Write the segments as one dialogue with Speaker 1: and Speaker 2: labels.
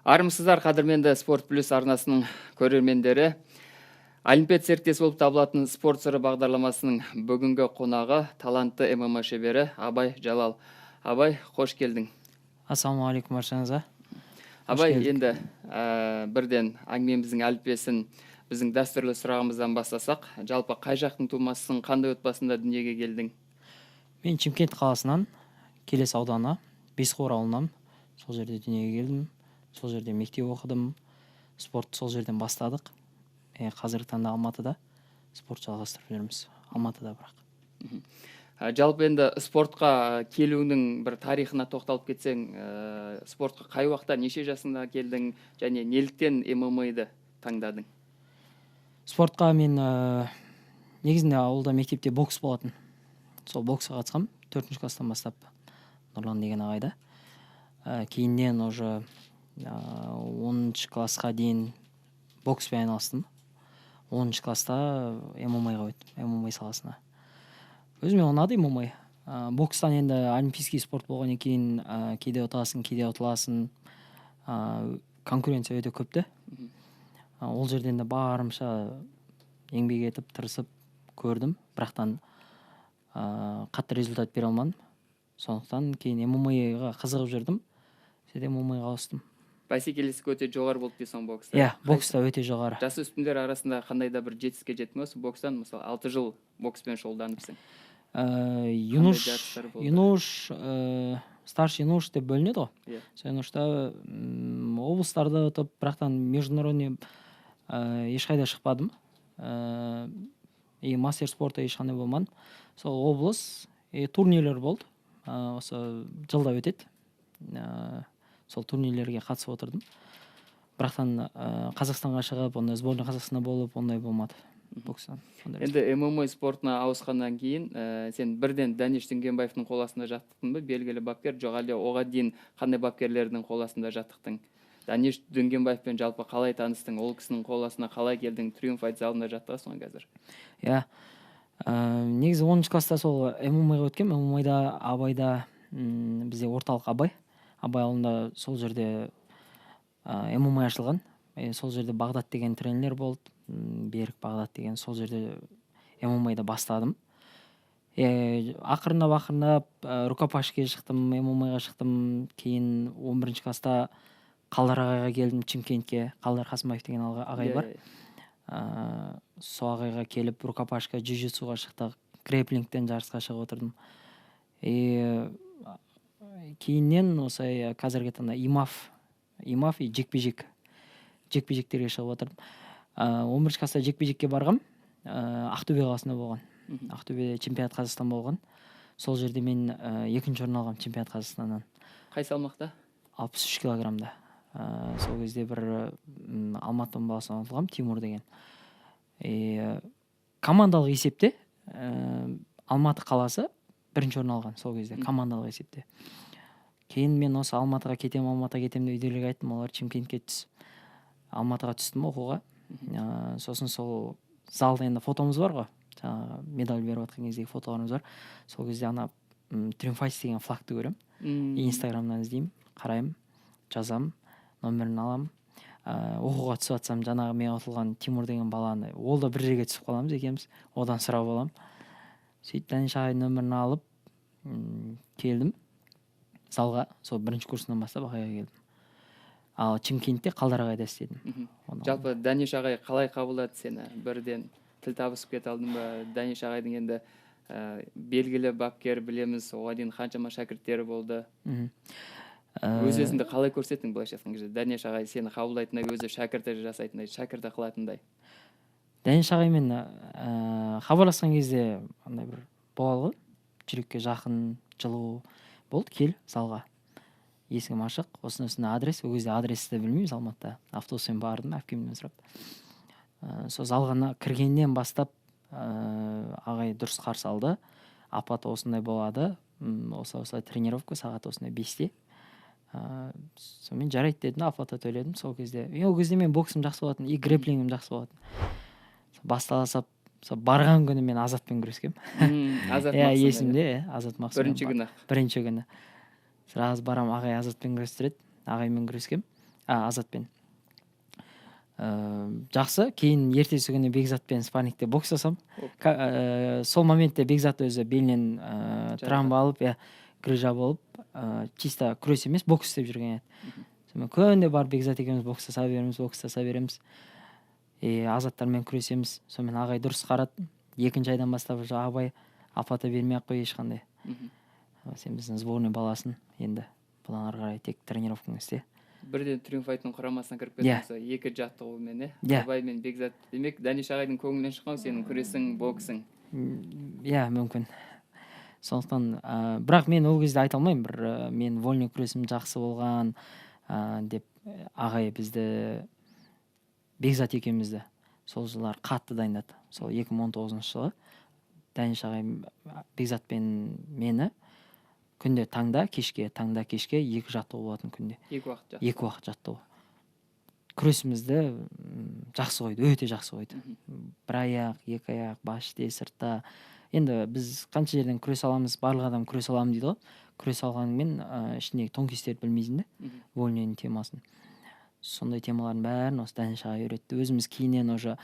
Speaker 1: Армысыздар, қадірменді Спорт Плюс арнасының көрермендері. Олимпиад серіктесі болып табылатын спорт сыры бағдарламасының бүгінгі қонағы талантты ММА шебері Абай Жалал. Абай, қош келдің.
Speaker 2: Ассалаумағалейкум баршаңызға.
Speaker 1: Абай, енді бірден әңгімеміздің әліппесін біздің дәстүрлі сұрағымыздан бастасақ, жалпы қай жақтың тумасысың, қандай отбасында дүниеге келдің?
Speaker 2: Мен Шымкент қаласынан, Келес ауданы, Бесқор ауылынан, сол жерде дүниеге келдім. Сол жерде мектеп оқыдым. Спортты сол жерден бастадық. Қазіргі таңда Алматыда спорт жалғастырып жүрміз. Алматыда бірақ.
Speaker 1: Жалпы енді спортқа келуінің бір тарихына тоқталып кетсең, спортқа қай уақытта, неше жасында келдің және неліктен ММА-ды таңдадың?
Speaker 2: Спортқа мен негізінде ауылда мектепте бокс болатын. Сол боксқа қатысқам 4-ші класстан бастап Нұрлан деген ағайда. Кейіннен уже 10-ші классқа дейін бокспен айналыстым. 10-ші класста ММА-ға өттім, ММА саласына. Өзіме ұнады ММА. Бокстан енді олимпийский спорт болғаннан кейін кейде ұтасың, кейде ұтыласың. Конкуренция өте көпті. Ол жерден де барымша еңбек етіп, тырысып көрдім. Бірақтан қатты результат бере алмадым. Сондықтан кейін ММА-ға қызығып жүрдім. Сөйтіп ММА-ға ауыстым.
Speaker 1: Бәсекелестік өте жоғары болды дейсің бокста.
Speaker 2: Иә, бокста өте жоғары.
Speaker 1: Жасөспірімдер арасында қандай да бір жетістікке жеттің бе бокстан? Мысалы, 6 жыл бокспен шұғылданыпсың.
Speaker 2: Юнуш, старший юнуш деп бөлінеді ғой. Сол юнушта облыстарды ұтып, бірақтан международный ешқайда шықпадым. Мастер спорта ешқандай болмадым. Сол облыс турнирлер болды. Осы жылда өтеді. Сол турнирлерге қатысып отырдым. Бірақтан Қазақстанға шығып, онда сборный Қазақстанда болып, ондай болмады бокстан.
Speaker 1: Енді ММА спортына ауысқаннан кейін, сен бірден Дәнеш Дүнгенбаевтың қол астында жаттықтың ба? Белгілі бапкер, жоқ әлде оған дейін қандай бапкерлердің қол астында жаттықтың? Дәнеш Дүнгенбаевпен жалпы қалай таныстың? Ол кісінің қол астына қалай келдің? Триумф Айт залында жаттығасың қазір?
Speaker 2: Иә. Негізі 10-ші класста сол ММА-ға өткен. ММА-да Абайда бізде орталық Абай ауылында сол жерде ММА ашылған. Сол жерде Бағдат деген тренерлер болды. Берік Бағдат деген, сол жерде ММА-да бастадым. Ақырындап рукопашке шықтым, ММА-ға шықтым. Кейін 11-ші класста Қалдар ағайға келдім, Шымкентке. Қалдар Қасымбаев деген ағай бар. Сол ағайға келіп рукопашка, джиу-джитсуға шықтық. Грэплингтен жарысқа шығып отырдым. Кейіннен осылай қазіргі таңда имаф и жекпе-жектерге шығып отырдым. 11-ші класста жекпе-жекке барғам. Ақтөбе қаласында болған. Ақтөбеде чемпионат Қазақстан болған. Сол жерде мен 2-ші орын алғам чемпионат Қазақстаннан.
Speaker 1: Қай салмақта?
Speaker 2: 63 килограммда. Сол кезде бір Алматының баласынан ұтылғам, Тимур деген. Командалық есепте Алматы қаласы 1-ші орын алған сол кезде, командалық есепте. Кейін мен осы Алматыға кетем деп үйдегілерге айттым, олар Шымкентке түс. Алматыға түстім оқуға. Сосын сол залда енді фотомыз бар ғой. Жаңағы медаль беріп жатқан кездегі фотоларымыз бар. Сол кезде ана Триумф Айт деген флагты көрем. Инстаграмнан іздеймін, қараймын, жазам, номерін алам. Оқуға түсіп жатсам, жаңағы мен ұтылған Тимур деген баланы, ол да бір жерге түсіп қаламыз екеуміз. Одан сұрап аламын. Сөйтіп Дәнеш ағай нөмірін алып келдім залға. Сол 1-ші курсынан бастап ағайға келдім. Ал Шымкентте Қалдар ағайда істедім.
Speaker 1: Жалпы Дәнеш ағай қалай қабылдады сені? Бірден тіл табысып кете алдың ба? Дәнеш ағайдың енді белгілі бапкер, білеміз, оған дейін қаншама шәкірттері болды. Өз-өзіңді қалай көрсеттің былайша айтқан кезде? Дәнеш ағай сені қабылдайтындай, өзі шәкірті жасайтындай, шәкірті қылатындай.
Speaker 2: Дәнеш ағаймен хабарласқан кезде андай бір болады ғой, жүрекке жақын, жылу болды. Кел залға. Есігім ашық. Осының адрес. Ол кезде адресті білмейміз Алматыда. Автобуспен бардым, әпкемнен сұрап. Сол залға кіргеннен бастап ағай дұрыс қарсы алды. Апат осындай болады. Осылай тренировка сағат осындай 5-те. Сонымен жарайды дедім, апата төледім. Сол кезде мен боксым жақсы болатын, и грэплингім жақсы болатын. Басталасап, барған күні мен Азатпен күрескем.
Speaker 1: Азат Мақсым.
Speaker 2: Есімде, Азат Мақсым.
Speaker 1: Бірінші күні.
Speaker 2: Сразу барам, ағай Азатпен күрестіреді. Ағаймен күрескем. Азатпен. Жақсы. Кейін ертесі күні Бекзатпен спаррингте бокстасам. Сол моментте Бекзат өзі белінен травма алып, грыжа болып, чисто күрес емес, бокс істеп жүрген еді. Мен күнде барып Бекзат екеуміз бокстаса береміз. Азаттармен күресеміз. Сонымен ағай дұрыс қарады. Екінші айдан бастап Абай апата бермей ақ қой ешқандай. Сен біздің сборный баласың, енді бұдан ары қарай тек тренировкаңды істе.
Speaker 1: Бірден Триумфайтың құрамасына кіріп кеттіңіз. Екі жаттығумен, Абай мен Бекзат. Демек, Дәнеш ағайдың көңілінен шыққан сенің күресің, боксың.
Speaker 2: Мүмкін. Сондықтан, бірақ мен ол кезде айта алмаймын, бір мен вольный күресім жақсы болған деп ағай бізді Бекзат екеумізді сол жылдар қатты дайындады. Сол 2019 жылы Дәнеш ағай Бекзатпен мені күнде таңда кешке екі жаттығу болатын күнде. Екі уақыт жаттығу. Күресімізді жақсы қойды, өте жақсы қойды. Бір аяқ, екі аяқ, баште, сыртта. Енді біз қанша жерден күрес аламыз, барлық адам күрес аламын дейді ғой. Күрес алғанымен ішіндегі тонкистерді білмейсің де, вольныйның темасын. Сондай темалардың бәрін осы Дәнеш ағай үйретті. Өзіміз кейіннен уже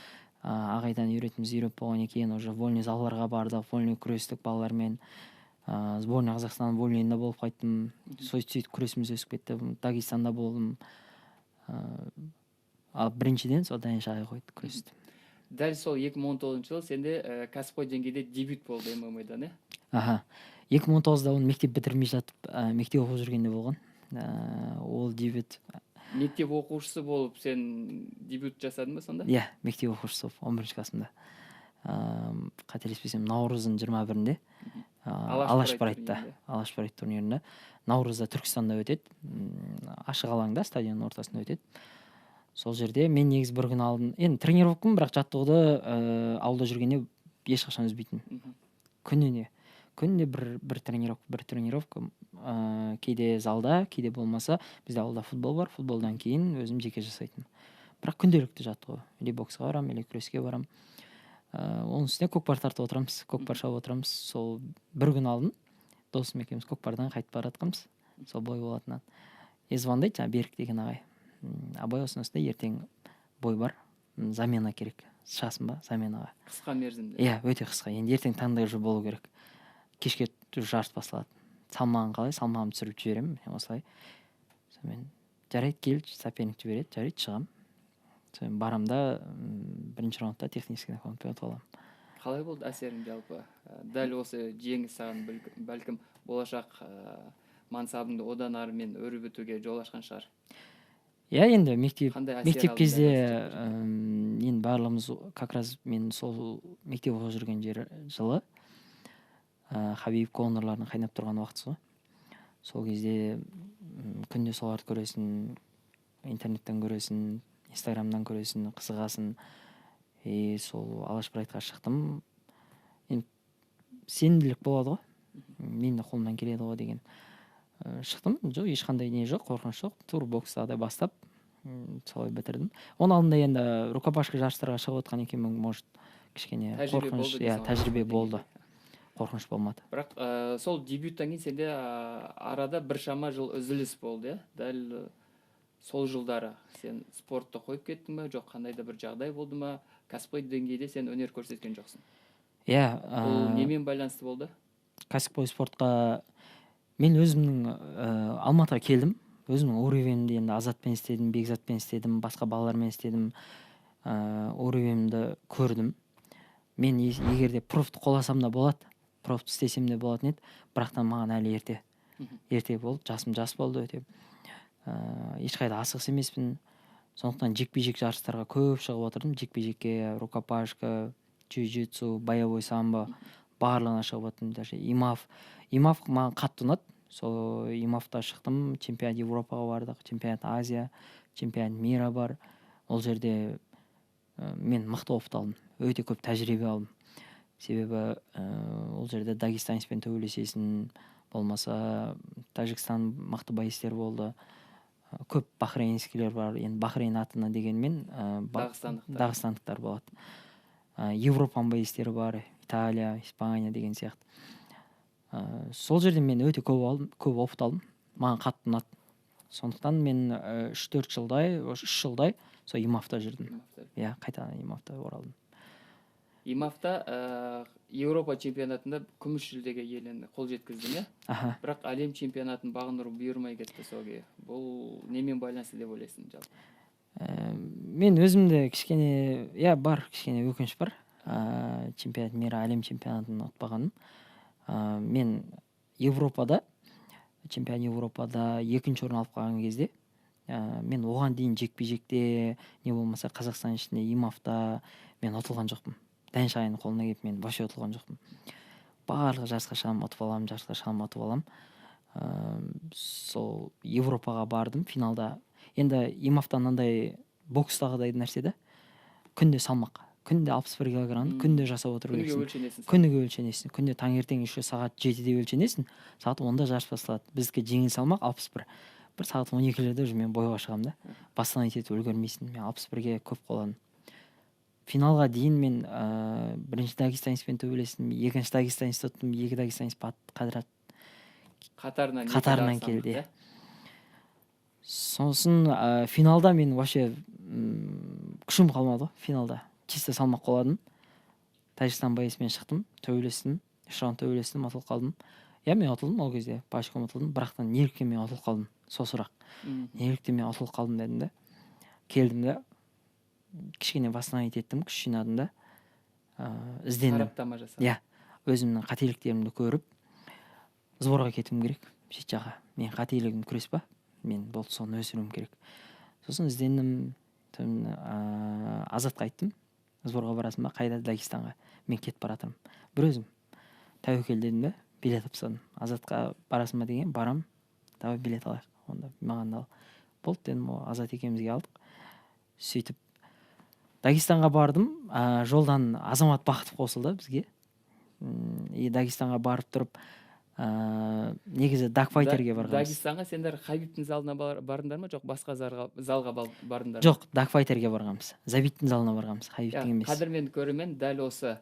Speaker 2: ағайдан үйреп болғаннан кейін уже вольный залларға бардық, вольный күрестік балалармен. Сборный Қазақстан вольныйында болып қайттым. Сөйтіп күресіміз өсіп кетті. Дагестанда болдым. Ал біріншіден сол Дәнеш ағай қойды күресті.
Speaker 1: Дәл сол 2019 жылы сенде кәсіпқой деңгейде дебют болды ММА-дан,
Speaker 2: 2019-да оны мектеп бітірмей жатып, мектеп оқып жүргенде болған. Ол дебют.
Speaker 1: Мектеп оқушысы болып сен дебют жасадың ба сонда?
Speaker 2: Мектеп оқушысы болып 11 классымда. Қателеспесем, наурыздың 21-інде Алаш Прайд турнирінде. Наурызда Түркістанда өтеді. Ашық алаңда, стадионның ортасында өтеді. Сол жерде мен негіз бір күн алдым. Енді тренировкам, бірақ жаттығуды ауылда жүргенде ешқашан үзбейтін. Күнде бір тренировка. Кейде залда, кейде болмаса, бізде ауылда футбол бар. Футболдан кейін өзім жеке жасайтын. Бірақ күнделікті жаттығу. Или боксқа барам, или күреске барам. Оның үстіне көкпар тартып отырамыз, көкпар шауып отырамыз. Сол бір күн алдым, досым екеуміз көкпардан қайтып баратқанбыз. Сол бой болатыннан. Звондайды, Берік деген ағай. Абай осынысында ертең бой бар, замена керек. Шасын ба, заменаға.
Speaker 1: Қысқа мерзімде.
Speaker 2: Өте қысқа. Енді ертең таңда уже болу керек. Кешке жарыс басталады. Салмағын қалай? Салмағымды түсіріп жіберемін, осылай. Сонымен жарайды, келші, соперник жібереді, жарайды, шығам. Сонымен барамда бірінші раундта технический нокаутпен ұтып аламын.
Speaker 1: Қалай болды әсерің жалпы? Дәл осы жеңіс саған бәлкім болашақ мансабыңды одан арымен өріп өтуге жол ашқан шығар.
Speaker 2: Енді мектеп кезде енді барлығымыз как раз мен сол мектеп оқып жүрген жылы Хабиб Конорлардың қайнап тұрған уақыты ғой. Сол кезде күнде соларды көресің, интернеттен көресің, Инстаграмдан көресің, қызығасың. Сол Алаш Прайдқа шықтым. Сенімділік болады ғой. Мен де қолымнан келеді ғой деген. Шықтым, жоқ, ешқандай не жоқ, қорқыныш жоқ. Тур бокстағыдай бастап, солай бітірдім. Оның алдында енді рукопашка жарыстарға шығып отқан екенмін, может, кішкене қорқыныш, тәжірибе болды. Қорқыныш болмады.
Speaker 1: Бірақ сол дебюттан кейін сенде арада біршама жыл үзіліс болды, дәл сол жылдары сен спортты қойып кеттің ба, жоқ қандай да бір жағдай болды ма? Кәсіпқой деңгейде сен өнер көрсеткен жоқсың. Бұл немен байланысты болды?
Speaker 2: Кәсіпқой спортқа мен өзімнің Алматыға келдім. Өзімнің уровенімді енді Азатпен істедім, Бекзатпен істедім, басқа балалармен істедім. Уровенімді көрдім. Мен егер де профты қоласам да болады, профты істесем де болатын еді, бірақтан маған әлі ерте болды, жасым жас болды өте. Ешқайда асығыс емеспін. Сондықтан жекпе-жек жарыстарға көп шығып отырдым. Жекпе-жекке рукопашка, джиу-джитсу, боевой самбо барлығына шығып отырдым. Даже имав маған қатты ұнады. Сол имавта шықтым, чемпионат Европаға бардық, чемпионат Азия, чемпионат мира бар. Ол жерде мен мықты опыт алдым, өте көп тәжірибе алдым. Себебі ол жерде дагестанецпен төбелесесің, болмаса Тәжікстан мықты байыстер болды. Көп бахрейнскилер бар. Енді Бахрейн атына дегенмен дағыстандықтар болады. Европан байыстері бар, Италия, Испания деген сияқты. Сол жерде мен өте көп опыт алдым. Маған қатты ұнады. Сондықтан мен 3-4 жылдай 3 жылдай сол имавта жүрдім. Иә, қайтадан имавта оралдым.
Speaker 1: имавта Еуропа чемпионатында күміс жүлдеге қол жеткіздің, иә?
Speaker 2: Аха.
Speaker 1: Бірақ әлем чемпионатын бағындыру бұйырмай кетті соге. Бұл немен байланысты деп ойлайсың жалпы?
Speaker 2: Мен өзімде кішкене, бар кішкене өкініш бар. Чемпионат мира, әлем чемпионатын ұтпағаным. Мен чемпион Европада 2-ші орын алып қалған кезде, мен оған дейін жекпе-жекте, не болмаса Қазақстан ішінде имавта мен ұтылған жоқпын. Дән Шағайдың қолына келіп мен вообще ұтылған жоқпын. Барлық жарысқа шығамын, ұтып аламын, жарысқа шығамын, ұтып аламын. Сол Европаға бардым финалда. Енді имавта мынандай бокстағыдай нәрсе да, күнде салмақ, күнде 61 килограмм, күнде жасап отыру керексің. Күніге өлшенесің. Күнде таңертең еще сағат 7-де өлшенесің, сағат 10-да жарыс басталады. Біздікі жеңіл салмақ 61. Бір сағат 12-лерде уже мен бойға шығамын да. Бастан етіп үлгермейсің. Мен 61-ге көп қоладым. Финалға дейін мен бірінші дагестанецпен төбелестім, екінші дагестанец тұттым, 2 дагестанец қатарынан келді. Сосын финалда мен вообще күшім қалмады финалда. Чисто салмақ қоладым. Тәжікстан байысымен шықтым, төбелестім, төбелестім, ұтылып қалдым. Мен ұтылдым ол кезде, пашком ұтылдым, бірақтан неліктен мен ұтылып қалдым, сол сұрақ. Неліктен мен ұтылып қалдым дедім да. Келдім да, кішкене восстановить еттім, күш жинадым да, іздендім.
Speaker 1: Сараптама жасадым.
Speaker 2: Иә, өзімнің қателіктерімді көріп, сборға кетуім керек, шет жаққа. Мен қателігім күрес па, мен болды соны өсіруім керек. Сосын іздендім, Азатқа айттым, сборға барасың ба, қайда? Дагестанға. Мен кетіп баратырмын. Бір өзім тәуекел дедім да, билет тапсырдым. Азатқа барасың ба деген, барам, давай билет алайық. Онда маған да ал. Болды дедім, Азат екеумізге алдық. Сөйтіп Дагестанға бардым, жолдан Азамат Бақытов қосылды бізге. Дагестанға барып тұрып, негізі дагфайтерге барғанбыз.
Speaker 1: Дагестанға сендер Хабибтің залына бардыңдар ма, жоқ басқа залға бардыңдар ма?
Speaker 2: Жоқ, дагфайтерге барғанбыз. Забиттің залына барғанбыз, Хабибтің емес.
Speaker 1: Қадірмен көрермен, дәл осы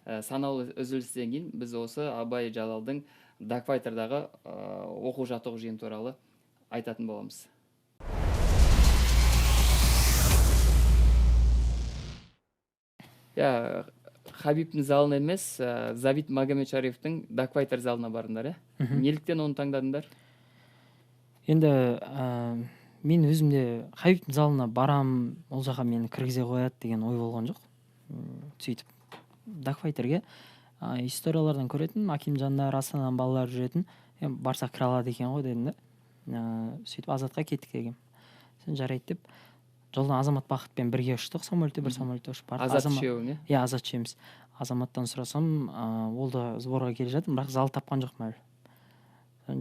Speaker 1: санаулы үзілістен кейін біз осы Абай Жалалдың дагфайтердағы оқу жаттығу жиын туралы айтатын боламыз. Хабибтің залына емес, Забит Магомедшариевтің дагфайтер залына бардыңдар, неліктен оны таңдадыңдар?
Speaker 2: Енді мен өзімде Хабибтің залына барам, ол жаққа мені кіргізе қояды деген ой болған жоқ. Сөйтіп дагфайтерге историялардан көретін, Акимжандар, Астанадан балалар жүретін, барсақ кіре алады екен ғой дедім да. Сөйтіп Азатқа кеттік деген. Сен жарайды деп, жолдан Азамат Бақытпен бірге ұштық, самолетте бір самолетте ұшып бардық.
Speaker 1: Азат үшеуің, иә?
Speaker 2: Иә, Азат үшеуміз. Азаматтан сұрасам, ол да сборға келе жатыр, бірақ зал тапқан жоқпын әлі.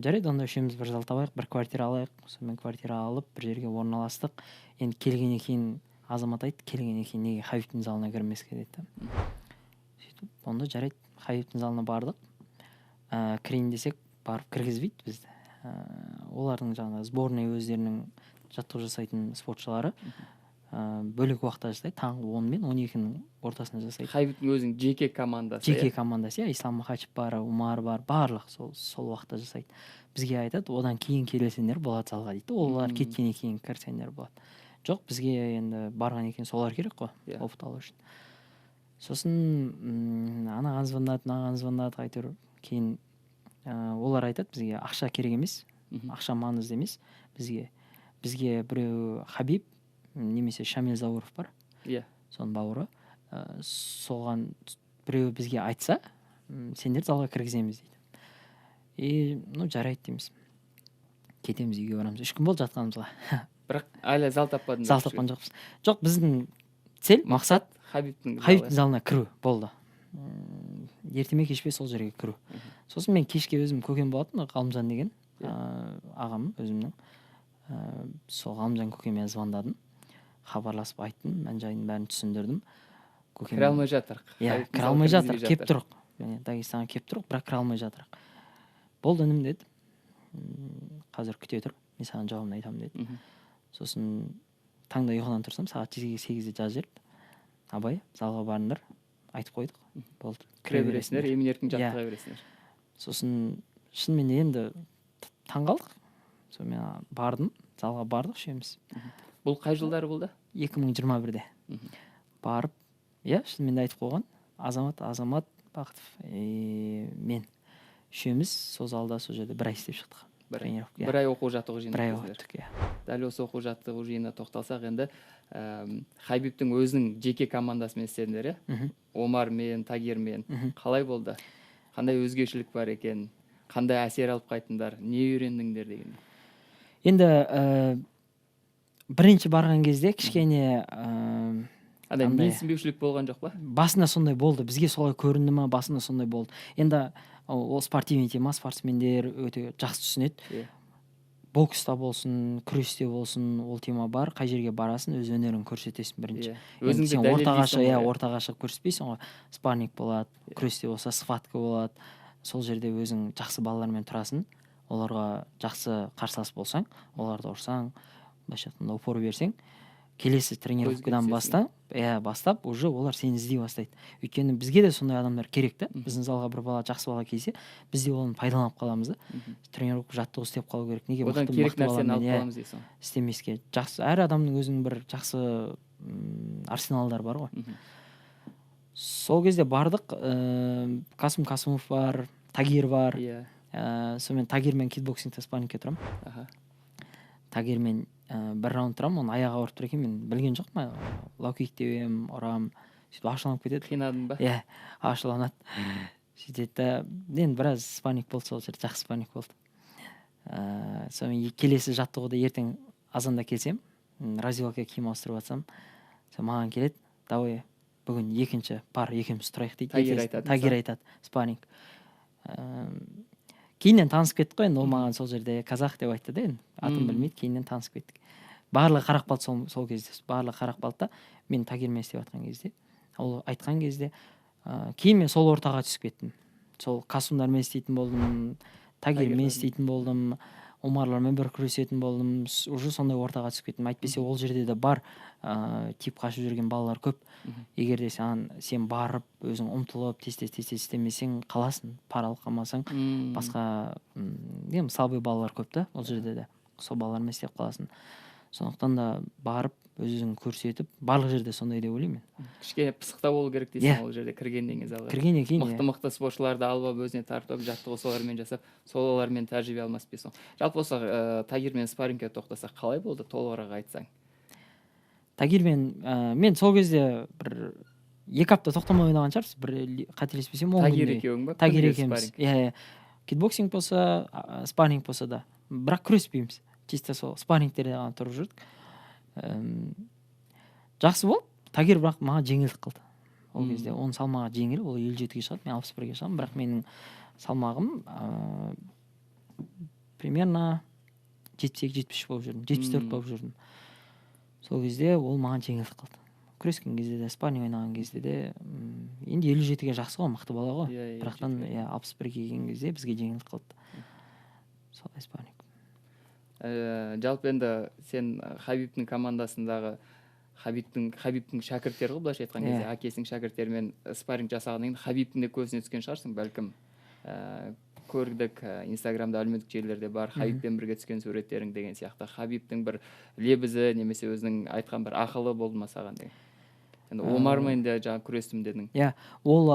Speaker 2: Жарайды, онда үшеуміз бір зал табайық, бір квартира алайық. Сонымен квартира алып, бір жерге орналастық. Енді келгеннен кейін Азамат айтты, келгеннен кейін неге Хабибтің залына кірмеске деді. Сөйтіп, онда жарайды, Хабибтің залына бардық. Кірейін десек, барып кіргізбейді бізді. Олардың жаңағы сборный өздерінің жаттығу жасайтын спортшылары бөлек уақытта жасайды, таңғы 10 мен 12-нің ортасында жасайды.
Speaker 1: Хабибтің өзінің жеке командасы.
Speaker 2: Жеке командасы, Ислам Махачев бар, Умар бар, барлық сол уақытта жасайды. Бізге айтады, одан кейін келесеңдер болады залға дейді. Олар кеткеннен кейін кірсеңдер болады. Жоқ, бізге енді барған екен солар керек қой, опыт алу үшін. Сосын анаған звондады, әйтеуір кейін олар айтады, бізге ақша керек емес, ақша маңызды емес, бізге біреу Хабиб немесе Шамил Зауров бар.
Speaker 1: Иә.
Speaker 2: Соның бауыры. Соған біреу бізге айтса, сендер залға кіргіземіз дейді. Жарайды дейміз. Кетеміз, үйге барамыз. 3 күн болды жатқанымызға.
Speaker 1: Бірақ әлі зал таппадыңыз?
Speaker 2: Зал тапқан жоқпыз. Жоқ, біздің цель, мақсат
Speaker 1: Хабибтің
Speaker 2: залына кіру болды. Ертеме кешпе сол жерге кіру. Сосын мен кешке өзім көкем болатын, Ғалымжан деген ағам өзімнің. Сол Ғалымжан көкеме звондадым. Хабарласып айттым, мән-жайын бәрін түсіндірдім.
Speaker 1: Кіре алмай жатыр.
Speaker 2: Иә, кіре алмай жатыр, кеп тұрық. Дагестанға кеп тұрық, бірақ кіре алмай жатыр. Болды інім деді. Қазір күте тұр, мен саған жауабын айтамын деді. Сосын таңда ұйқыдан тұрсам, сағат 8-де жазып жіберді. Абай, залға барыңдар, айтып қойдық. Болды.
Speaker 1: Кіре бересіңдер, емін-еркін жаттыға бересіңдер.
Speaker 2: Сосын шынымен енді таңғалдық. Сосын мен бардым, залға бардық үшеуміз.
Speaker 1: Бұл қай жылдары болды?
Speaker 2: 2021-де барып, шынымен айтып қойған, Азамат Бақытов, мен үшеуміз сол залда сол жерде бір ай істеп шықтық.
Speaker 1: Бір ай оқу жаттығу жиынына.
Speaker 2: Бір ай өттік,
Speaker 1: Дәл осы оқу жаттығу жиынына тоқталсақ, енді Хабибтің өзінің жеке командасымен істедіңдер, Омармен, Тагирмен. Қалай болды? Қандай өзгешілік бар екен? Қандай әсер алып қайтыңдар? Не үйрендіңдер деген?
Speaker 2: Енді бірінші барған кезде кішкене
Speaker 1: менсінбеушілік болған жоқ па?
Speaker 2: Басында сондай болды. Бізге солай көрінді ма, басында сондай болды. Енді ол спортивный тема, спортсмендер өте жақсы түсінеді. Бокста болсын, күресте болсын, ол тема бар. Қай жерге барасын, өз өнерін көрсетесің бірінші.
Speaker 1: Өзіңді дәлелдейсің.
Speaker 2: Ортаға шығып көрсетпейсің ғой. Спарринг болады, күресте болса схватка болады. Сол жерде өзің жақсы балалармен тұрасың. Оларға жақсы қарсылас болсаң, оларды ұрсаң, былайша айтқанда упор берсең, келесі тренировкадан бастап уже олар сені іздей бастайды. Өйткені бізге де сондай адамдар керек та. Біздің залға бір бала, жақсы бала келсе, біз де оны пайдаланып қаламыз да. Тренировка, жаттығу істеп қалу керек. Неге
Speaker 1: одан керек нәрсені алып қаламыз дейсің?
Speaker 2: Істемеске. Жақсы, әр адамның өзінің бір жақсы арсеналдар бар ғой. Сол кезде бардық, Қасым Қасымов бар, Тагир бар. Сонымен Тагирмен кикбоксингте спаррингке тұрамын. Тагирмен бір раунд тұрамын, оны аяғы ауырып тұр екен, мен білген жоқпын. Лаукик тебем, ұрам, сөйтіп ашуланып кетеді.
Speaker 1: Қинадың ба?
Speaker 2: Ашуланады. Сөйтеді, енді біраз спарринг болды, сол жерде жақсы спарринг болды. Сонымен келесі жаттығуды ертең азанда келсем, раздевалкаға киім ауыстырып жатсам, маған келеді, давай бүгін екінші пар екеуміз тұрайық дейді. Тагир айтады, спарринг. Кейіннен танысып кеттік қой, енді ол маған сол жерде қазақ деп айтты да, енді атын білмейді, кейіннен танысып кеттік. Барлығы қарақ балды сол кезде, барлығы қарақ балды да, мен Тагирмен істеп жатқан кезде, ол айтқан кезде, кейін мен сол ортаға түсіп кеттім. Сол Қасымдармен істейтін болдым, Тагирмен істейтін болдым, Омарлармен бір күресетін болдым, уже сондай ортаға түсіп кеттім. Әйтпесе ол жерде де бар тип қашып жүрген балалар көп. Егер де сен барып, өзің ұмтылып, тез істемесең қаласың, пара алып қалмасаң, басқа слабый балалар көп та, ол жерде де. Сол балалармен істеп қаласың. Сондықтан да барып, өзің көрсетіп, барлық жерде сондай деп ойлаймын.
Speaker 1: Кішкене пысықта болу керек дейсің ол жерде кіргеннен кейін. Мықты спортшыларды алып, өзіне тартып, жаттығу солармен жасап, солармен тәжірибе алмасып дейсің. Жалпы болса, Тагирмен спаррингке тоқтасақ, қалай болды, толығырақ айтсаң?
Speaker 2: Тагирмен мен сол кезде бір 2 апта тоқтамай ойнаған шығарсыз, бір қателеспесем 10
Speaker 1: Тагир екеуің ба?
Speaker 2: Тагир екеуміз. Кикбоксинг болса, спарринг болса да, бірақ күреспейміз. Чисто сол спаррингтерде ғана тұрып жүрдік. Жақсы болды. Тагир бірақ маған жеңілдік қылды. Ол кезде оның салмағы жеңіл, ол 57-ге шығады, мен 61-ге шығамын, бірақ менің салмағым примерно 72-73 болып жүрдім, 74 болып жүрдім. Сол кезде ол маған жеңілдік қылды. Күрескен кезде де, спарринг ойнаған кезде де, енді 57-ге жақсы ғой, мықты бала ғой. Бірақтан 61-ге келген кезде бізге жеңілдік қылды. Солай спарринг.
Speaker 1: Жалпы енді сен Хабибтің командасындағы Хабибтің шәкірттері ғой, былайша айтқан кезде, әкесінің шәкірттерімен спарринг жасағаннан кейін Хабибтің де көзіне түскен шығарсың, бәлкім. Көрдік, Инстаграмда, әлеуметтік желілерде бар, Хабибпен бірге түскен суреттерің деген сияқты. Хабибтің бір лебізі немесе өзінің айтқан бір ақылы болды ма саған деген? Енді Омармен де жаңа күрестім дедің.
Speaker 2: Ол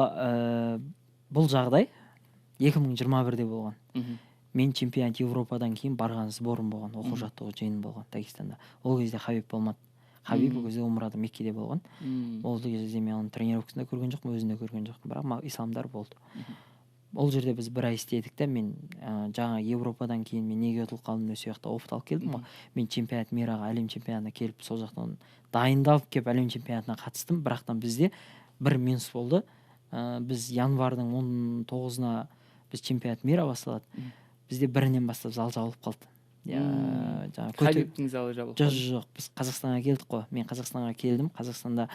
Speaker 2: бұл жағдай 2021-де болған. Мен чемпионат Европадан кейін барған сборым болған, оқу жаттығу жиыны болған Дагестанда. Ол кезде Хабиб болмады. Хабиб ол кезде Умрада, Меккеде болған. Ол кезде мен оның тренировкасында көрген жоқпын, өзінде көрген жоқпын, бірақ исламдар болды. Ол жерде біз бір ай істедік та, мен жаңа Европадан кейін мен неге ұтылып қалдым осы жақта опыт алып келдім ғой. Мен чемпионат мираға, әлем чемпионатына келіп, сол жақтан дайындалып келіп әлем чемпионатына қатыстым, бірақтан бізде бір минус болды. Біз январдың 19-ына біз чемпионат мира басталады. Бізде бірінен бастап зал жабылып қалды.
Speaker 1: Хабибтің залы жабылып қалды?
Speaker 2: Жоқ, біз Қазақстанға келдік қой. Мен Қазақстанға келдім. Қазақстанда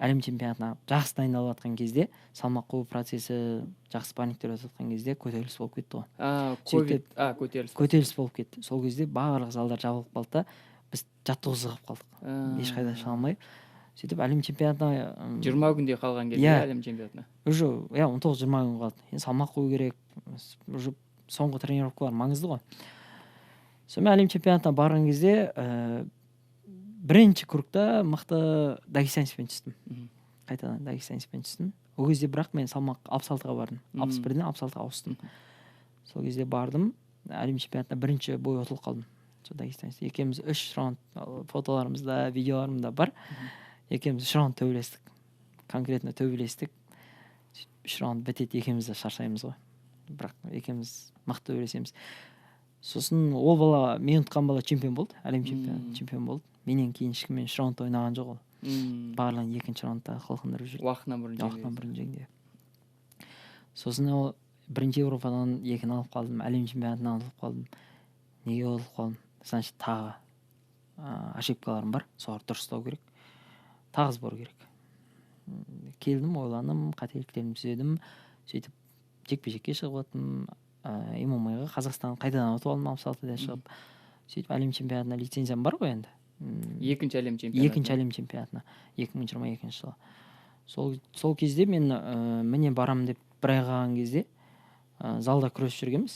Speaker 2: әлем чемпионатына жақсы дайындалып жатқан кезде, салмақ қою процесі жақсы спаррингтер өтіп жатқан кезде көтеріліс болып кетті ғой. Көтеріліс болып кетті. Сол кезде барлық залдар жабылып қалды да, біз жаттығу сығып қалдық. Ешқайда шыға алмай. Сөйтіп әлем чемпионатына
Speaker 1: 20 күнде қалған кезде әлем чемпионатына.
Speaker 2: Уже 19-20 күн қалды. Енді салмақ қою керек. Уже соңғы тренировкалар маңызды ғой. сонымен әлем чемпионатына барған кезде бірінші кругта мықты дагестанецпен түстім. Қайтадан дагестанецпен түстім. Ол кезде бірақ мен салмақ 66-ға бардым. 61-ден 66-ға ауыстым. Сол кезде бардым, әлем чемпионатына бірінші бой ұтылып қалдым. Сол дагестанец. Екеуміз 3 раунд, фотоларымызда, видеоларымда бар. Екеуміз 3 раунд төбелестік. Конкретно төбелестік. 3 раунд бітеді, екеуміз де шаршаймыз ғой. Бірақ екеуміз мықты төбелесеміз. Сосын ол бала, мен ұтқан бала чемпион болды, әлем чемпион болды. Менен кейін ешкіммен 3 раунд ойнаған жоқ ол. Барлығын 2-ші раундта қылқындырып жүрді.
Speaker 1: Уақытынан бұрын
Speaker 2: жеңді. Сосын ол бірінші Европадан 2-ні алып қалдым, әлем чемпионатынан алып қалдым. Неге алып қалдым? Значит, тағы ошибкаларым бар, соларды дұрыстау керек. Тағы сбор керек. Келдім, ойланым, қателіктерімді түзедім. Сөйтіп жекпе-жекке шығып отырдым. ММА-ға Қазақстан қайтадан ұтып алдым 66-да шығып. Сөйтіп әлем чемпионатына лицензиям бар ғой енді.
Speaker 1: Екінші әлем чемпионатына.
Speaker 2: Екінші әлем чемпионатына 2022 жылы. Сол кезде мен міне барам деп бір ай қалған кезде залда күресіп жүргенбіз.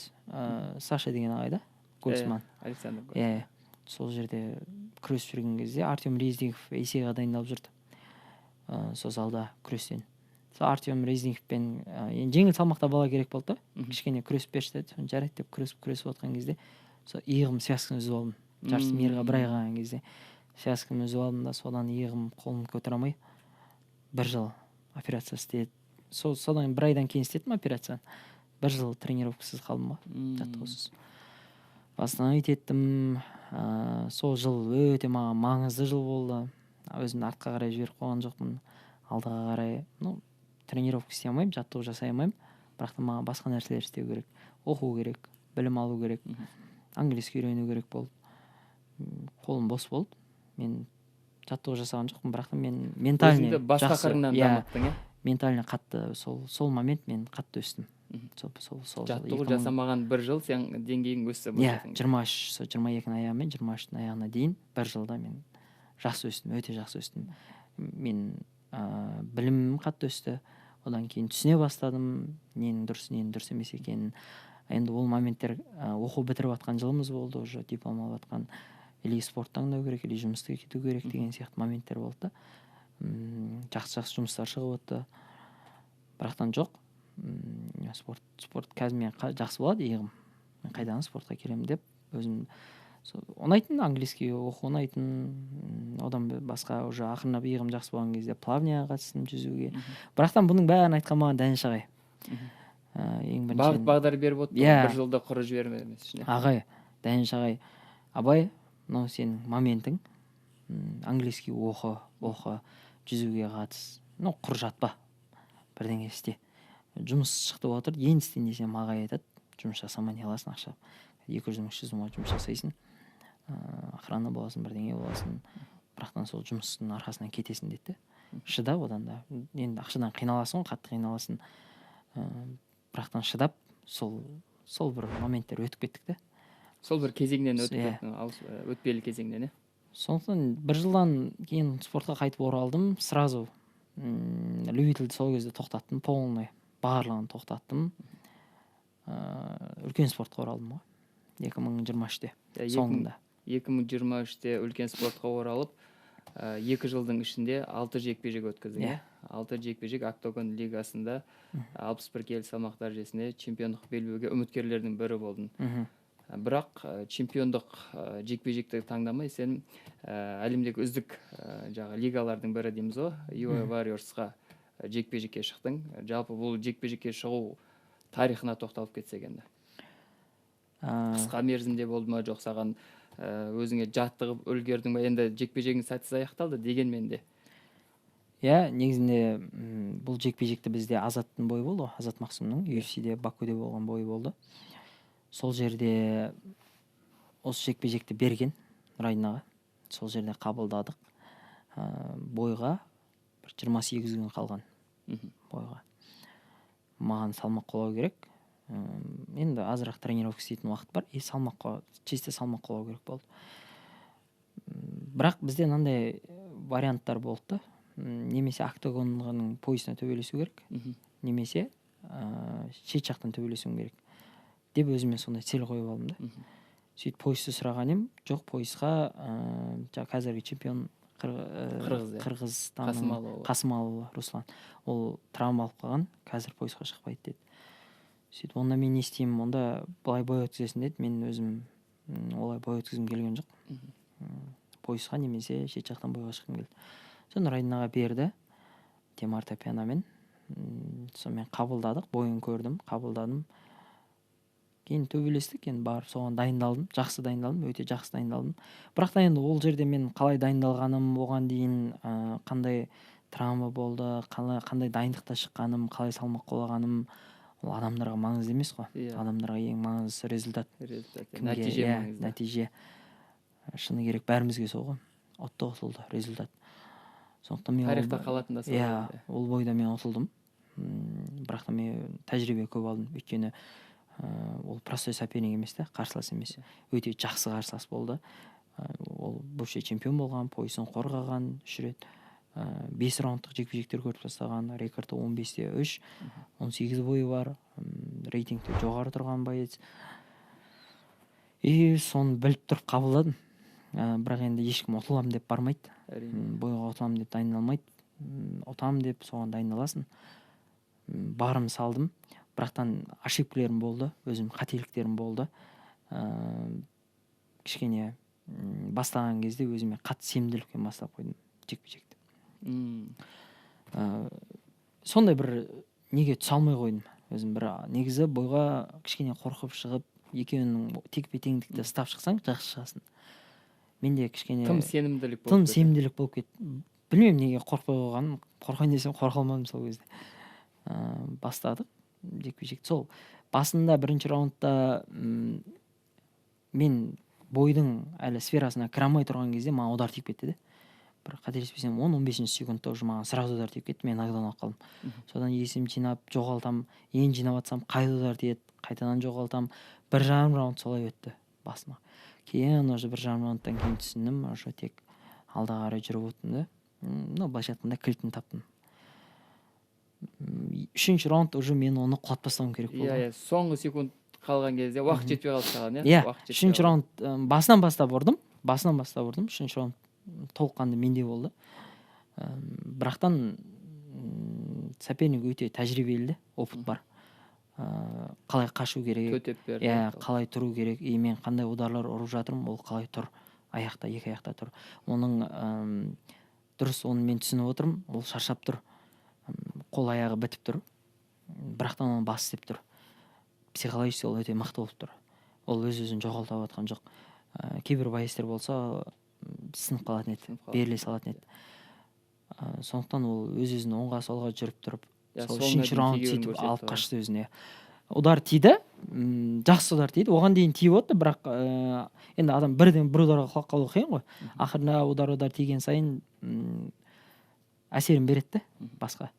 Speaker 2: Саша деген ағайда, Гольцман.
Speaker 1: Александр.
Speaker 2: Сол жерде күресіп жүрген кезде Артем Резников Есейға дайындалып жүрді. Сол залда күрестен. Сол Артем Резниковпен жеңіл салмақта бала керек болды да. Кішкене күресіп берші деді. Жарайды деп күресіп отқан кезде сол иығым связканы үзіп алдым. Жарыс мерға бір ай қалған кезде связканы үзіп алдым да, содан иығым қолымды көтере алмай 1 жыл операция істеді. Содан бір айдан кейін істедім операцияны. 1 жыл тренировкасыз қалдым ғой, жаттығусыз. Восстановить еттім. Сол жыл өте маған маңызды жыл болды. Өзімді артқа қарай жіберіп қойған жоқпын. Алдыға қарай, тренировка істей алмаймын, жаттығу жасай алмаймын. Бірақ та маған басқа нәрселер істеу керек. Оқу керек, білім алу керек. Английский үйрену керек болды. Қолым бос болды. Мен жаттығу жасаған жоқпын, бірақ та мен ментально
Speaker 1: жақсы. Басқа қырынан дамыттың,
Speaker 2: ментально қатты сол момент мен қатты өстім.
Speaker 1: Жаттығу жасамаған 1 жыл сен деңгейің өсті.
Speaker 2: 22-ның аяғымен 23-ның аяғына дейін 1 жылда мен жақсы өстім, өте жақсы өстім. Мен білімім қатты өсті. Одан кейін түсіне бастадым, ненің дұрыс емес екенін. Енді ол моменттер оқу бітіріп жатқан жылымыз болды, уже диплом алып жатқан. Или спорт таңдау керек, или жұмысқа кету керек деген сияқты моменттер болды. Жақсы жұмыстар шығып отты. Бірақтан жоқ. Спорт қазір мен жақсы болады иығым. Мен қайдан спортқа келемін деп өзім ұнайтын, английский оқу ұнайтын. Одан басқа уже ақырындап иығым жақсы болған кезде плавнияға қатыстым, жүзуге. Бірақтан бұның бәрін айтқан маған Дәнеш ағай.
Speaker 1: Бағдар беріп отты, 1 жылда құры жібермемес үшін.
Speaker 2: Ағай, Дәнеш ағай, абай, мынау сенің моментің, английский оқы, жүзуге қатыс. Құр жатпа, бірдеңе істе. Жұмыс шықты отыр, енді істейін десем ағай айтады, жұмыс жасамай не аласың, ақша 200-300 мың жұмыс жасайсың, охрана боласың, бірдеңе боласың, бірақтан сол жұмыстың арқасынан кетесің деді. Шыдап одан да, енді ақшадан қиналасың, қатты қиналасың, бірақтан шыдап, сол бір моменттер өтіп кеттік те.
Speaker 1: Сол бір кезеңнен өтпелі кезеңнен,
Speaker 2: Сондықтан 1 жылдан кейін спортқа қайтып оралдым, сразу любительді сол кезде тоқтаттым, полный барлығын тоқтаттым. Үлкен спортқа оралдым ғой, 2023-те соңында.
Speaker 1: 2023-те үлкен спортқа оралып, 2 жылдың ішінде 6 жекпе-жек өткіздің. 6 жекпе-жек Октагон лигасында 61 келі салмақ дәрежесінде чемпиондық белбеуге үміткерлердің бірі болдың. Бірақ чемпиондық жекпе-жекті таңдамай сен әлемдегі үздік лигалардың бірі дейміз ғой, UA Warriorsқа жекпе-жекке шықтың. Жалпы бұл жекпе-жекке шығу тарихына тоқталып кетсек енді. Қысқа мерзімде болды ма, жоқ саған өзіңе жаттығып үлгердің бе? Енді жекпе-жегің сәтсіз аяқталды дегенмен де.
Speaker 2: Негізінде бұл жекпе-жекті бізде Азаттың бойы болды, Азат Мақсымның UFC-де Бакуде болған бойы болды. Сол жерде осы жекпе-жекті берген Райнаға. Сол жерде қабылдадық. Бойға 28 күн қалған бойға. Маған салмақ қолау керек. Енді азырақ тренировка істейтін уақыт бар. Чисто салмақ қолау керек болды. Бірақ бізде мынандай варианттар болды. Немесе октагонның поясына төбелесу керек, немесе шет жақтан төбелесу керек деп өзіме сондай цел қойып алдым да. сөйтіп поезды сұраған едім, жоқ, поездға жаңағы қазіргі чемпион
Speaker 1: Қырғыз, иә.
Speaker 2: Қырғызстанның Қасымалұлы Руслан, ол травма алып қалған, қазір поездға шықпайды деді. Сөйтіп онда мен не істеймін, онда былай бой өткізесің деді. Мен өзім олай бой өткізгім келген жоқ. Поездға немесе шет жақтан бойға шыққым келді. Соны Райнаға берді, Темар Тапянамен. Сонымен қабылдадық, бойын көрдім, қабылдадым. Кейін төбелестік, енді барып соған дайындалдым, жақсы дайындалдым, өте жақсы дайындалдым. Бірақ та енді ол жерде мен қалай дайындалғаным, оған дейін қандай травма болды, қандай дайындықта шыққаным, қалай салмақ қолағаным, ол адамдарға маңызды емес қой. Адамдарға ең маңыздысы результат.
Speaker 1: Нәтиже маңызды.
Speaker 2: Нәтиже. Шыны керек бәрімізге сол ғой. Отто ұтылды результат. Сондықтан мен
Speaker 1: тарихта қалатын да сол.
Speaker 2: ол бойда мен ұтылдым. Бірақ та мен тәжірибе көп алдым. Өйткені ол простой соперник емес та, қарсылас емес. Өте жақсы қарсылас болды. Ол бывший чемпион болған, поясын қорғаған 3 рет. 5 раундтық жекпе-жектер көріп тастаған, рекорды 15-те 3, 18 бойы бар, рейтингте жоғары тұрған боец. Соны біліп тұрып қабылдадым. Бірақ енді ешкім ұтыламын деп бармайды. Бойға ұтыламын деп дайындалмайды. Ұтамын деп соған дайындаласың. Барым салдым. Бірақтан ошибкалерім болды, өзім қателіктерім болды. Кішкене бастаған кезде өзіме қатты сенімділікпен бастап қойдым жекпе-жекті. Сондай бір неге түсе алмай қойдым. Өзім бір негізі бойға кішкене қорқып шығып, екеуінің текпе-теңдікті ұстап шықсаң, жақсы шығасың. Менде кішкене
Speaker 1: тым сенімділік
Speaker 2: болып кетті. Білмеймін неге қорқпай қойғаным, қорқайын десем қорқа алмадым сол кезде. Бастадық жекпе-жекті. Сол басында бірінші раундта мен бойдың әлі сферасына кіре алмай тұрған кезде маған удар тиіп кетті де. Бір қателеспесем 10-15 секундта уже маған сразу удар тиіп кетті, мен нокдаун алып қалдым. Содан есім жинап жоғалтам, енді жинап атсам қайта удар тиеді, қайтадан жоғалтам. 1,5 раунд солай өтті басыма. Кейін уже 1,5 раундтан кейін түсіндім, уже тек алға қарай жүріп отырмын да. Былайша айтқанда кілтін таптым. 3-ші раунд уже мен оны құлатпастауым керек болды.
Speaker 1: Соңғы секунд қалған кезде уақыт жетпей қалды саған,
Speaker 2: иә. 3-ші раунд басынан бастап ұрдым. 3-ші раунд толыққанды менде болды. Бірақтан соперник өте тәжірибелі, опыт бар. Қалай қашу керек,
Speaker 1: төтеп берді.
Speaker 2: Қалай тұру керек, мен қандай ударлар ұрып жатырмын, ол қалай тұр, аяқта, екі аяқта тұр. Оның дұрыс, оны мен түсініп отырмын, ол шаршап тұр, қол аяғы бітіп тұр, бірақтан оны бас істеп тұр. Психологически ол өте мықты болып тұр. Ол өз-өзін жоғалтып жатқан жоқ. Кейбір боецтер болса сынып қалатын еді, беріле салатын еді. Сондықтан ол өз-өзін оңға солға жүріп тұрып, сол 3-ші раунд сөйтіп алып қашты өзіне. Удар тиді, жақсы удар тиді. Оған дейін тиіп отты, бірақ енді адам бірден бір ударға құлап қалу қиын ғой. Ақырында удар тиген сайын әсерін береді басқа.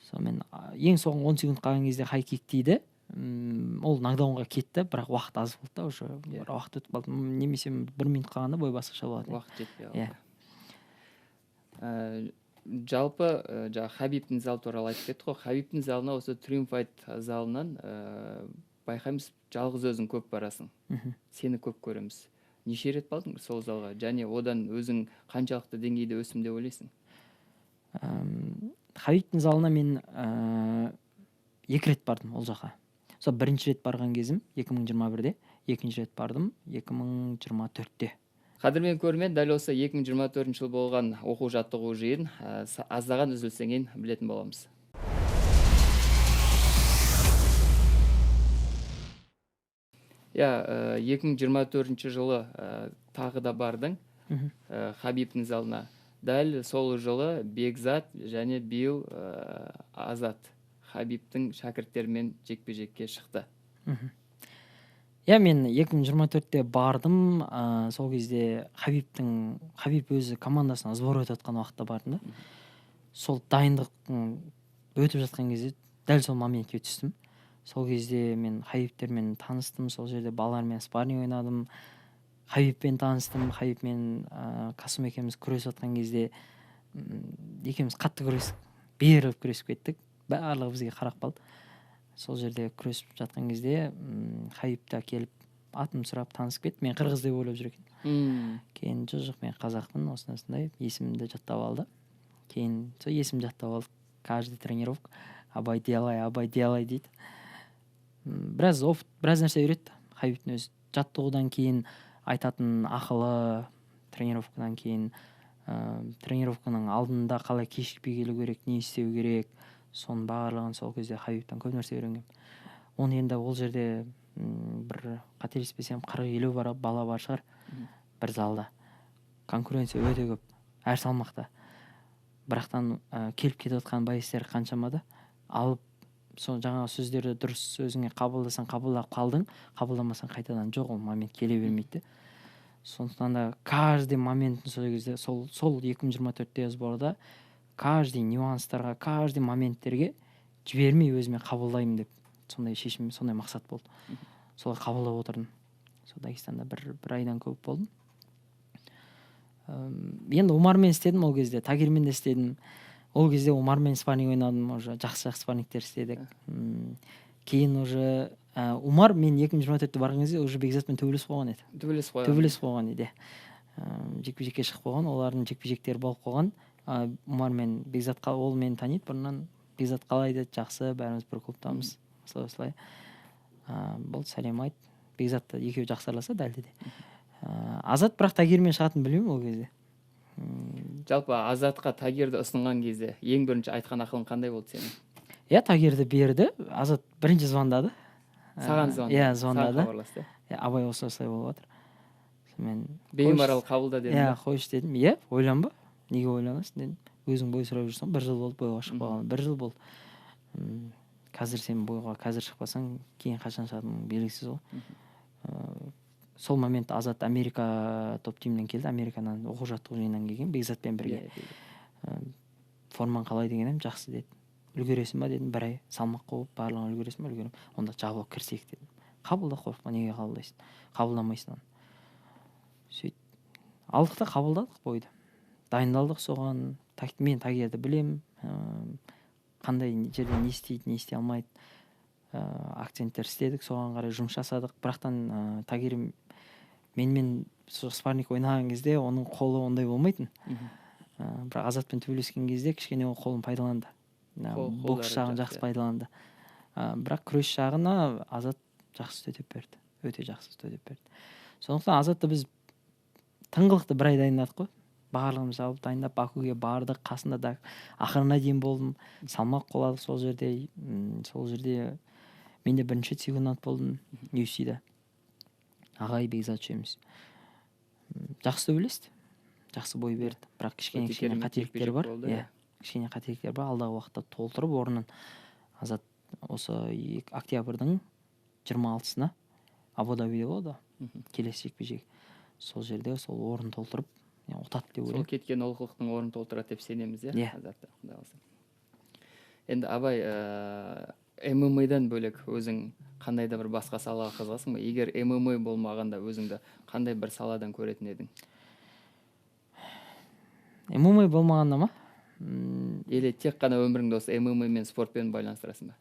Speaker 2: Сонымен ең соңғы 10 секунд қалған кезде хай-кик тиді. Ол нокдаунға кетті, бірақ уақыт аз болды да, уже уақыт өтіп қалды. Немесе 1 минут қалғанда бой басқаша болады.
Speaker 1: Уақыт жетпей қалды. Жалпы жаңа Хабибтің залы туралы айтып кеттік қой. Хабибтің залына, осы Triumph Fight залынан байқаймыз, жалғыз өзің көп барасың. Сені көп көреміз. Неше рет бардың сол залға? Және одан өзің қаншалықты деңгейде өсім деп ойлайсың?
Speaker 2: Хабибтің залына мен 2 рет бардым ол жаққа. Сол бірінші рет барған кезім 2021-де, екінші рет бардым 2024-те.
Speaker 1: Қадірмен көрермен, дәл осы 2024 жыл болған оқу жаттығу жиын аздаған үзілістен кейін білетін боламыз. Я 2024 жылы тағы да бардың Хабибтің залына. Дәл сол жылы Бекзат және биыл Азат Хабибтің шәкірттерімен жекпе-жекке шықты.
Speaker 2: Мен 2024-те бардым, сол кезде Хабиб өзі командасына сбор өтіп жатқан уақытта бардым да. Сол дайындық өтіп жатқан кезде дәл сол моментке түстім. Сол кезде мен Хабибтермен таныстым, сол жерде балалармен спарринг ойнадым. Хабибпен таныстым, Хабибмен Қасым екеуміз күресіп жатқан кезде екеуміз қатты күрестік, беріліп күресіп кеттік. Барлығы бізге қарап қалды. Сол жерде күресіп жатқан кезде Хабиб та келіп атым сұрап танысып кетті. Мен қырғыз деп ойлап жүр екен. Кейін жоқ мен қазақпын, осындай есімімді жаттап алды. Кейін сол есім жаттап алды. Каждый тренировка абай делай дейді. Біраз нәрсе үйретті Хабибтің өзі. Жаттығудан кейін айтатын ақылы, тренировкадан кейін тренировканың алдында қалай кешікпей келу керек, не істеу керек, соның барлығын сол кезде Хабибтан көп нәрсе үйренгенмін. Оны енді ол жерде бір қателеспесем 40-50 бала бар шығар бір залда. Конкуренция өте көп әр салмақта. Бірақтан келіп кетіп отқан байыстар қаншама да алып сол жаңағы сөздерді дұрыс өзіңе қабылдасаң қабылдап қалдың, қабылдамасаң қайтадан жоқ, ол момент келе бермейді. Сондықтан да каждый моментін сол кезде сол 2024 сборда каждый нюанстарға, каждый моменттерге жібермей өзіме қабылдаймын деп сондай шешім, сондай мақсат болды. Солай қабылдап отырдым. Сол Дагестанда бір айдан көп болдым. Енді Омармен істедім ол кезде, Тагирмен де істедім. Ол кезде Омармен спарринг ойнадым, уже жақсы спаррингтер істедік. Кейін уже Омар мен 2024-те барған кезде уже Бекзатпен төбелесіп қойған еді. Төбелесіп қойған еді. Жекпе-жекке шығып қойған, олардың жекпе-жектері болып қойған. Омар мен Бекзат ол мені таниды бұрыннан. Бекзат қалай деді, жақсы, бәріміз бір клубтамыз. Осылай. Болды, сәлем айт. Бекзатты екеуі жақсы араласады әлде де. Азат бірақ Тагирмен шығатынын білмеймін ол кезде.
Speaker 1: Жалпы Азатқа Тагирді ұсынған кезде ең бірінші айтқан ақылың қандай болды сенің?
Speaker 2: Иә, Тагирді берді. Азат бірінші звондады.
Speaker 1: Саған звондады?
Speaker 2: Иә, звондады.
Speaker 1: Саған хабарласты?
Speaker 2: Абай осылай болып жатыр. Мен
Speaker 1: беймарал қабылда дедім.
Speaker 2: Иә, қойшы дедім. Иә, ойланба. Неге ойланасың дедім. Өзің бой сұрап жүрсің, 1 жыл болды бойға шықпаған. 1 жыл болды. Қазір сен бойға қазір шықпасаң, кейін қашан шығатының белгісіз ғой. Сол момент Азат Америка топ тимнен келді. Америкадан оқу жаттығу жиынынан келген. Бекзатпен бірге. Форман қалай деген едім, жақсы деді. Үлгересің ба дедім, 1 ай салмақ қойып, барлығын үлгересің ба? Үлгерем. Онда жабылып кірсек дедім. Қабылда, қорықпа, неге қабылдайсың? Қабылдамайсың оны. Сөйтіп, алдық та қабылдадық бойды. Дайындалдық соған. Мен Тагирді білем. Қандай жерде не істейді, не істей алмайды. Акценттер істедік, соған қарай жұмыс жасадық. Бірақтан Тагир менімен спарринг ойнаған кезде оның қолы ондай болмайтын. Бірақ Азатпен төбелескен кезде кішкене ол қолын пайдаланды. Бокс жағын жақсы пайдаланды. Бірақ күрес жағына Азат жақсы төтеп берді. Өте жақсы төтеп берді. Сондықтан Азатты біз тыңғылықты 1 ай дайындадық қой. Барлығымыз алып дайындап Бакуге бардық. Қасында да ақырына дейін болдым. Салмақ қоладық сол жерде. Сол жерде мен де бірінші секунд болдым UFC-да. Ағай Бекзат үшеуміз. Жақсы төбелесті. Жақсы бой берді. Бірақ кішкене қателіктер бар. Иә, кішкене қателіктер бар. Алдағы уақытта толтырып орнын Азат осы октябрьдің 26-сына Абу-Дабиде болады. Келесі жекпе-жек. Сол жерде сол орын толтырып ұтады деп ойлаймын.
Speaker 1: Сол кеткен олқылықтың орнын толтырады деп сенеміз,
Speaker 2: иә?
Speaker 1: Енді Абай, ММА-дан бөлек өзің қандай да бір басқа салаға қызығасың ба? Егер ММА болмағанда өзіңді қандай бір саладан көретін едің?
Speaker 2: ММА болмағанда ма?
Speaker 1: Или тек қана өміріңді осы ММА мен спортпен байланыстырасың ба?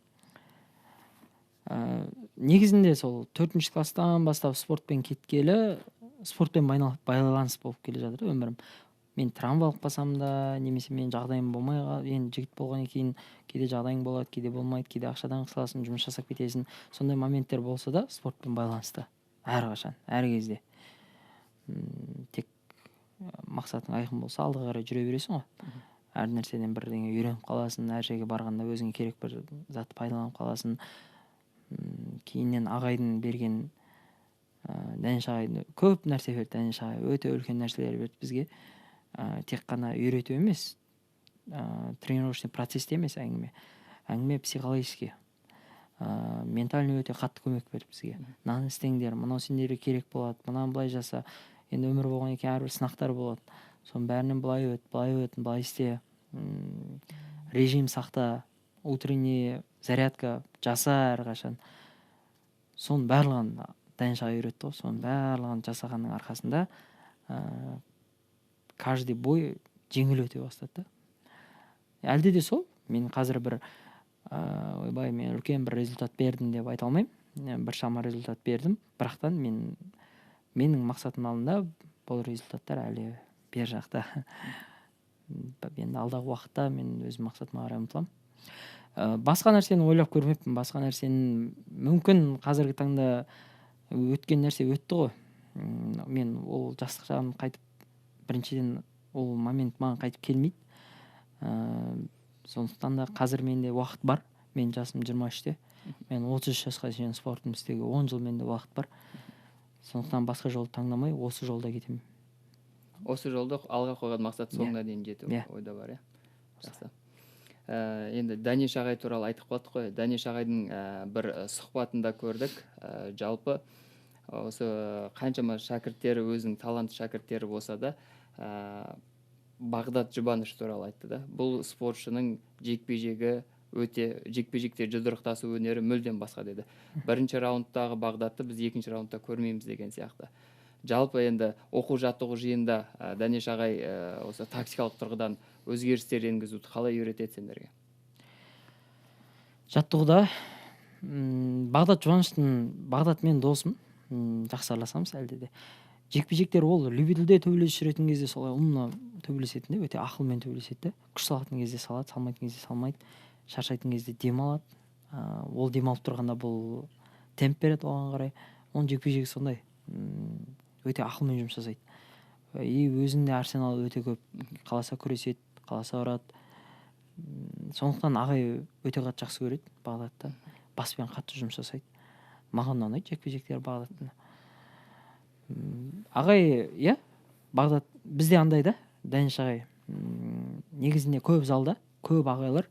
Speaker 2: Негізінде сол 4-ші класстан бастап спортпен кеткелі, спортпен байланыс болып келе жатыр өмірім. Мен травма алып қалсам да, немесе мен жағдайым болмай енді жігіт болғаннан кейін кейде жағдайың болады, кейде болмайды, кейде ақшадан қысыласың, жұмыс жасап кетесің. Сондай моменттер болса да, спортпен байланысты. Әрқашан, әр кезде. Тек мақсатың айқын болса, алдыға қарай жүре бересің ғой. Әр нәрседен бірдеңе үйреніп қаласың, әр жерге барғанда өзіңе керек бір затты пайдаланып қаласың. Кейіннен ағайдың берген Дәнеш ағай көп нәрсе берді. Дәнеш ағай өте үлкен нәрселер берді бізге. Тек қана үйрету емес, тренировочный процесс емес әңгіме. Әңгіме психологический. Ментальный өте қатты көмек берді бізге. Мынаны істеңдер, мынау сендерге керек болады, мынаны былай жаса. Енді өмір болған екен әрбір сынақтар болады. Соның бәрінен былай өт, былай істе. Режим сақта, утренний зарядка жаса әрқашан. Соның барлығын Дәнеш ағай үйретті ғой. Соның барлығын жасағанның арқасында каждый бой жеңіл өте бастады. Әлде де сол, мен қазір бір ойбай мен үлкен бір результат бердім деп айта алмаймын. біршама результат бердім, бірақтан менің мақсатым алдында бұл результаттар әлі бер жақта. Енді алдағы уақытта мен өз мақсатыма қарай ұмтыламын. Басқа нәрсені ойлап көрмеппін. Басқа нәрсені мүмкін қазіргі таңда өткен нәрсе өтті ғой. Мен ол жастық шағым қайтып, біріншіден ол момент маған қайтып келмейді. Сондықтан да қазір менде уақыт бар. Мен жасым 23-те. Мен 33 жасқа шейін спортым істеуге 10 жыл менде уақыт бар. Сондықтан басқа жолды таңдамай осы жолда кетемін.
Speaker 1: Осы жолда алға қойған мақсат соңына дейін жету ойда бар, Жақсы. Енді Дәнеш ағай туралы айтып қалдық қой. Дәнеш ағайдың бір сұхбатында көрдік. Жалпы осы қаншама шәкірттері, өзінің талантты шәкірттері болса да, Бағдат Жұбаныш туралы айтты да. Бұл спортшының жекпе-жекте жұдырықтасу өнері мүлдем басқа деді. Бірінші раундтағы Бағдатты біз екінші раундта көрмейміз деген сияқты. Жалпы енді оқу-жаттығу жиында Дәнеш ағай осы тактикалық тұрғыдан өзгерістер енгізуді қалай үйретеді сендерге?
Speaker 2: Жаттығуда Бағдат мен досым, жақсы араласамыз әлде де. Жекпе-жектер ол любительде төбелесіп жүретін кезде солай ұмына төбелесетін де, өте ақылмен төбелеседі. Күш салатын кезде салады, салмайтын кезде салмайды, шаршайтын кезде демалады. Ол демалып тұрғанда бұл темп береді оған қарай. Оның жекпе-жегі сондай, өте ақылмен жұмыс жасайды. И өзінде арсеналы өте көп. Қаласа күреседі, қаласа ұрады. Сондықтан ағай өте қатты жақсы көреді Бағдатты. Баспен қатты жұмыс жасайды. Маған ұнайды жекпе-жектер Бағдаттың. Ағай, Бағдат бізде андай да, Дәнеш ағай. Негізінде көп залда, көп ағайлар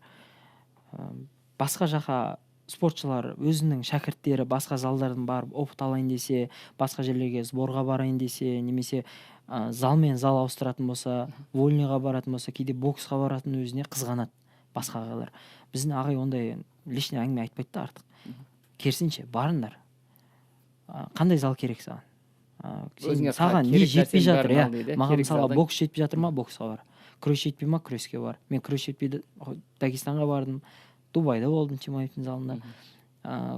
Speaker 2: басқа жаққа спортшылар өзінің шәкірттері басқа залдардан барып опыт алайын десе, басқа жерлерге сборға барайын десе, немесе залмен зал ауыстыратын болса, вольныйға баратын болса, кейде боксқа баратын өзіне қызғанады басқа ағайлар. Біздің ағай ондай лишний әңгіме айтпайды да артық. Керісінше, барыңдар. Қандай зал керек саған? Саған не жетпей жатыр? Маған мысалға бокс жетпей жатыр ма? Боксқа бар. Күрес жетпей ма? Күреске бар. Мен күрес жетпейді, Дагестанға бардым, Дубайда болдым, Чимаевтың залында.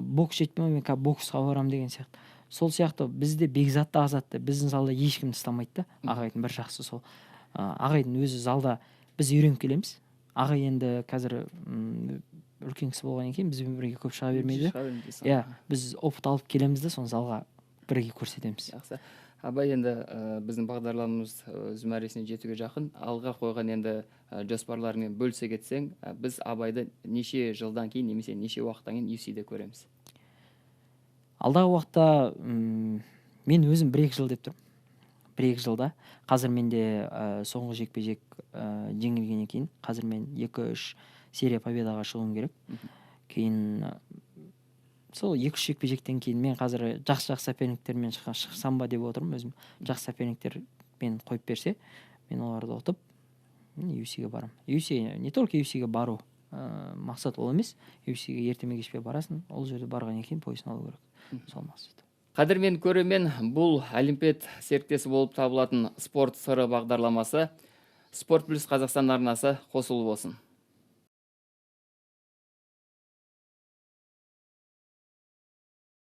Speaker 2: Бокс жетпей ма? Мен боксқа барам деген сияқты. Сол сияқты бізде бекзатты, азатты біздің залда ешкімді ұстамайды да. Ағайдың бір жақсы сол. Ағайдың өзі залда біз үйреніп келеміз. Ағай енді қазір үлкен кісі болғаннан кейін бізбен бірге көп шыға бермейді. Біз опыт алып келеміз де, соны залға бірге көрсетеміз.
Speaker 1: Жақсы. Абай, енді біздің бағдарламамыз өз мәресіне жетуге жақын. Алға қойған енді жоспарларымен бөлісе кетсең, біз Абайды неше жылдан кейін, немесе неше уақыттан кейін UFC-де көреміз?
Speaker 2: Алдағы уақытта мен өзім 1-2 жыл деп тұрмын. 1-2 жылда. Қазір менде соңғы жекпе-жек жеңілгеннен кейін, қазір мен 2-3 серия победаға шығуым керек. Кейін сол 2-3 жекпе-жектен кейін мен қазір жақсы соперниктермен шықсам ба деп отырмын өзім. Жақсы соперниктер мен қойып берсе, мен оларды ұтып UFC-ге барам. UFC не только UFC-ге бару мақсат ол емес. UFC-ге ертеме кешпей барасың, ол жерде барғаннан кейін поясын алу керек. Сол мақсат.
Speaker 1: Қадірмен көрермен, бұл Олимпиад серіктесі болып табылатын спорт сыры бағдарламасы Спорт плюс Қазақстан арнасы қосылып болсын.